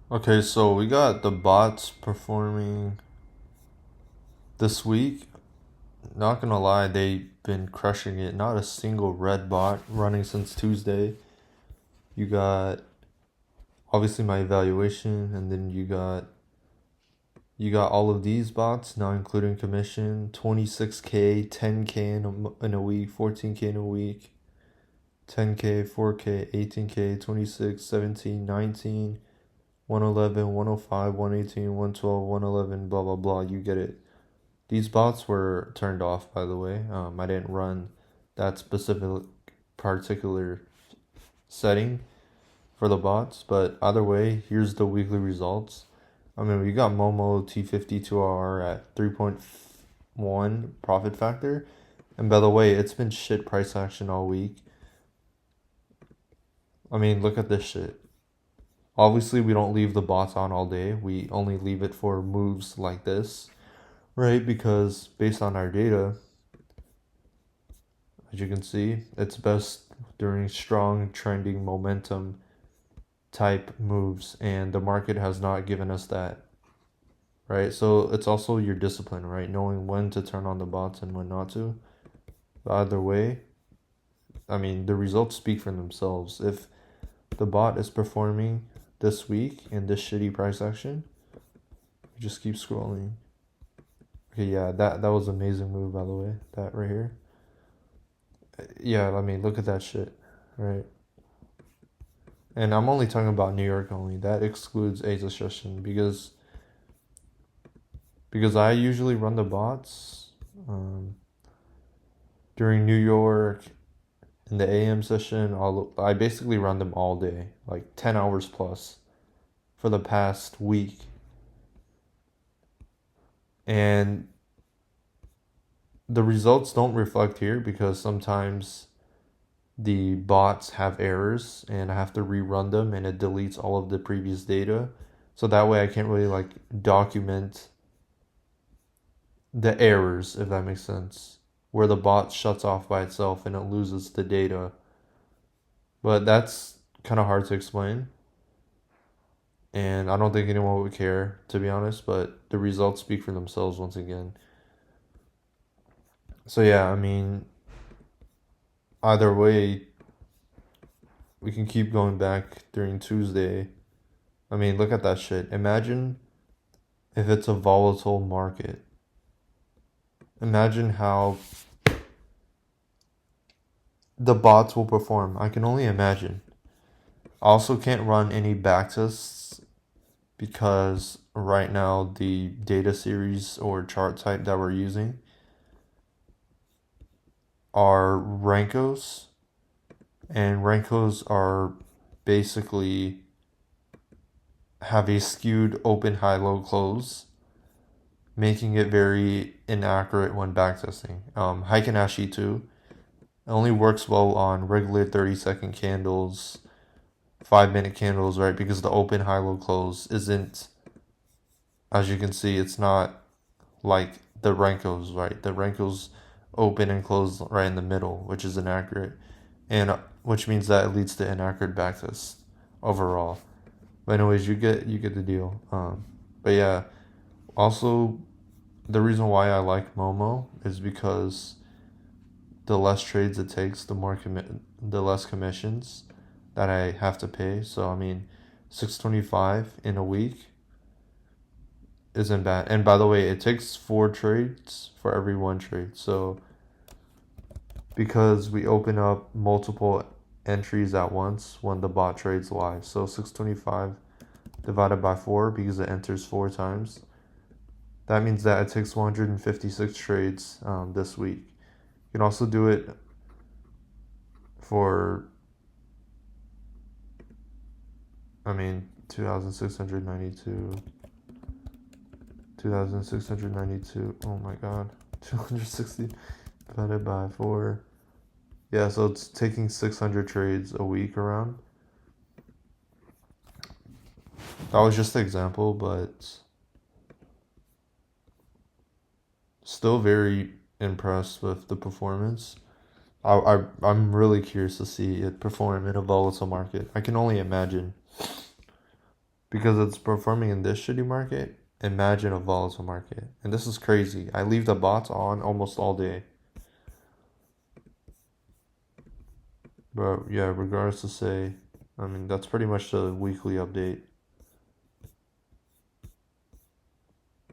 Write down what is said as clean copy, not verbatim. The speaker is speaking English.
Okay, so we got the bots performing this week. Not gonna lie, they've been crushing it. Not a single red bot running since Tuesday. You got obviously my evaluation, and then you got all of these bots, not including commission. 26K, 10K in a week, 14K in a week, 10K, 4K, 18K, 26, 17, 19, 111, 105, 118, 112, 111, blah blah blah. You get it. These bots were turned off, by the way. I didn't run that specific particular setting for the bots, but either way, here's the weekly results. I mean, we got Momo T52R at 3.1 profit factor. And by the way, it's been shit price action all week. I mean, look at this shit. Obviously, we don't leave the bots on all day. We only leave it for moves like this, right? Because based on our data, as you can see, it's best during strong trending momentum type moves, and the market has not given us that, right? So it's also your discipline, right? Knowing when to turn on the bots and when not to. But either way, I mean, the results speak for themselves. If the bot is performing this week in this shitty price action, you just keep scrolling. Okay, yeah, that was an amazing move, by the way. That right here. Yeah, I mean, look at that shit, right? And I'm only talking about New York only. That excludes Asia session because I usually run the bots um, during New York in the AM session. I basically run them all day, like 10 hours plus, for the past week. And the results don't reflect here because sometimes the bots have errors and I have to rerun them and it deletes all of the previous data. So that way I can't really like document the errors, if that makes sense, where the bot shuts off by itself and it loses the data. But that's kind of hard to explain, and I don't think anyone would care, to be honest. But the results speak for themselves once again. So yeah, I mean, either way, we can keep going back during Tuesday. I mean, look at that shit. Imagine if it's a volatile market. Imagine how the bots will perform. I can only imagine. I also can't run any backtests because right now the data series or chart type that we're using are Rankos, and Rankos are basically have a skewed open high low close, making it very inaccurate when backtesting. Heiken Ashi too. It only works well on regular 30-second candles, 5 minute candles, right? Because the open high low close isn't, as you can see, it's not like the Rankos, right? The Rankos open and close right in the middle, which is inaccurate, and which means that it leads to inaccurate backtest overall. But anyways, you get the deal. But yeah, also the reason why I like Momo is because the less trades it takes, the less commissions that I have to pay. So I mean, 625 in a week isn't bad. And by the way, it takes 4 trades for every 1 trade. So because we open up multiple entries at once when the bot trades live. So 625 divided by 4 because it enters 4 times. That means that it takes 156 trades this week. You can also do it for, I mean, 2,692. 2,692. Oh my god. 260 divided by 4. Yeah, so it's taking 600 trades a week around. That was just an example, but still very impressed with the performance. I'm really curious to see it perform in a volatile market. I can only imagine. because it's performing in this shitty market. Imagine a volatile market. And this is crazy. I leave the bots on almost all day. But yeah, regardless to say, I mean, that's pretty much the weekly update.